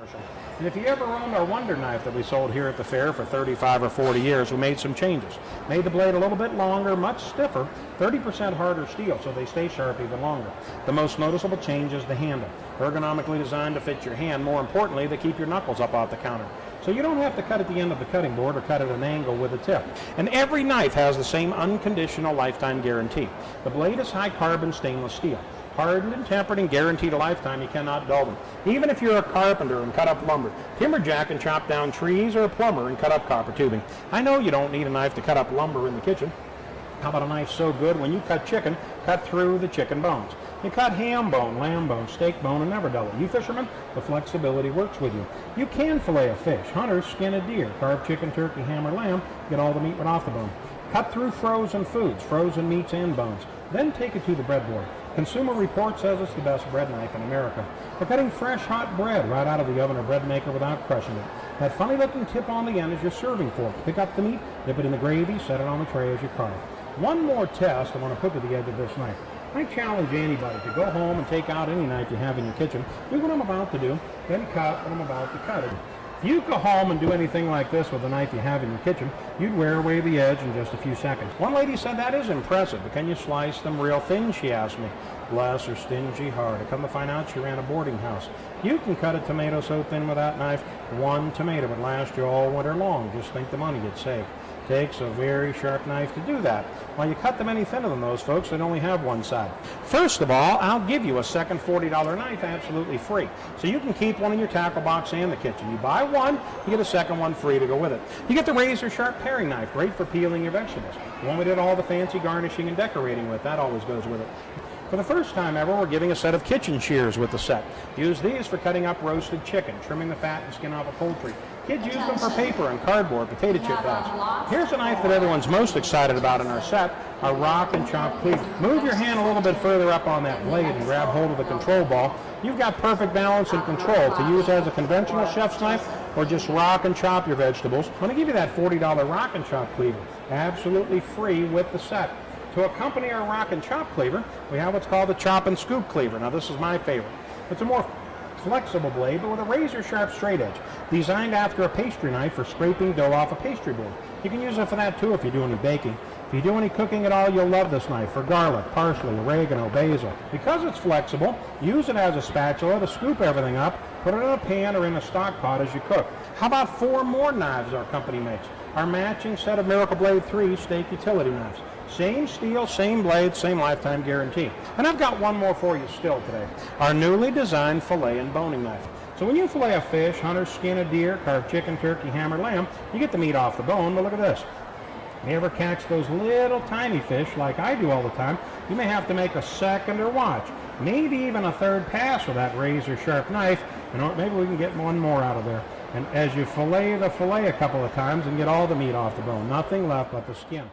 commercial. And if you ever owned our Wonder Knife that we sold here at the fair for 35 or 40 years, we made some changes. Made the blade a little bit longer, much stiffer, 30% harder steel, so they stay sharp even longer. The most noticeable change is the handle. Ergonomically designed to fit your hand. More importantly, they keep your knuckles up off the counter. So you don't have to cut at the end of the cutting board or cut at an angle with the tip. And every knife has the same unconditional lifetime guarantee. The blade is high carbon stainless steel. Hardened and tempered and guaranteed a lifetime, you cannot dull them. Even if you're a carpenter and cut up lumber, timberjack and chop down trees, or a plumber and cut up copper tubing. I know you don't need a knife to cut up lumber in the kitchen. How about a knife so good when you cut chicken, cut through the chicken bones? You cut ham bone, lamb bone, steak bone, and never dull it. You fishermen, the flexibility works with you. You can fillet a fish, hunters skin a deer, carve chicken, turkey, ham, or lamb, get all the meat right off the bone. Cut through frozen foods, frozen meats and bones, then take it to the breadboard. Consumer Reports says it's the best bread knife in America. For cutting fresh, hot bread right out of the oven or bread maker without crushing it. That funny-looking tip on the end is your serving fork. Pick up the meat, dip it in the gravy, set it on the tray as you carve. One more test I want to put to the edge of this knife. I challenge anybody to go home and take out any knife you have in your kitchen, do what I'm about to do, then cut what I'm about to cut it. If you go home and do anything like this with the knife you have in your kitchen, you'd wear away the edge in just a few seconds. One lady said, "That is impressive, but can you slice them real thin?" she asked me. Bless her stingy heart. I come to find out she ran a boarding house. You can cut a tomato so thin with that knife, one tomato would last you all winter long. Just think the money you'd save. Takes a very sharp knife to do that. While you cut them any thinner than those folks, they only have one side. First of all, I'll give you a second $40 knife absolutely free. So you can keep one in your tackle box and the kitchen. You buy one, you get a second one free to go with it. You get the razor sharp paring knife, great for peeling your vegetables. The one we did all the fancy garnishing and decorating with, that always goes with it. For the first time ever, we're giving a set of kitchen shears with the set. Use these for cutting up roasted chicken, trimming the fat and skin off of poultry. Kids use them for paper and cardboard, potato chip bags. Here's a knife that everyone's most excited about in our set, our Rock and Chop cleaver. Move your hand a little bit further up on that blade and grab hold of the control ball. You've got perfect balance and control to use as a conventional chef's knife or just rock and chop your vegetables. I'm going to give you that $40 Rock and Chop cleaver, absolutely free with the set. To accompany our Rock and Chop cleaver, we have what's called the Chop and Scoop cleaver. Now this is my favorite. It's a more flexible blade, but with a razor sharp straight edge, designed after a pastry knife for scraping dough off a pastry board. You can use it for that too if you do any baking. If you do any cooking at all, you'll love this knife for garlic, parsley, oregano, basil. Because it's flexible, use it as a spatula to scoop everything up, put it in a pan or in a stock pot as you cook. How about 4 more knives our company makes? Our matching set of Miracle Blade 3 steak utility knives. Same steel, same blade, same lifetime guarantee. And I've got one more for you still today. Our newly designed fillet and boning knife. So when you fillet a fish, hunters skin a deer, carve chicken, turkey, ham, or lamb, you get the meat off the bone, but look at this. If you ever catch those little tiny fish like I do all the time, you may have to make a second or watch, maybe even a third pass with that razor sharp knife, and maybe we can get one more out of there. And as you fillet the fillet a couple of times and get all the meat off the bone, nothing left but the skin.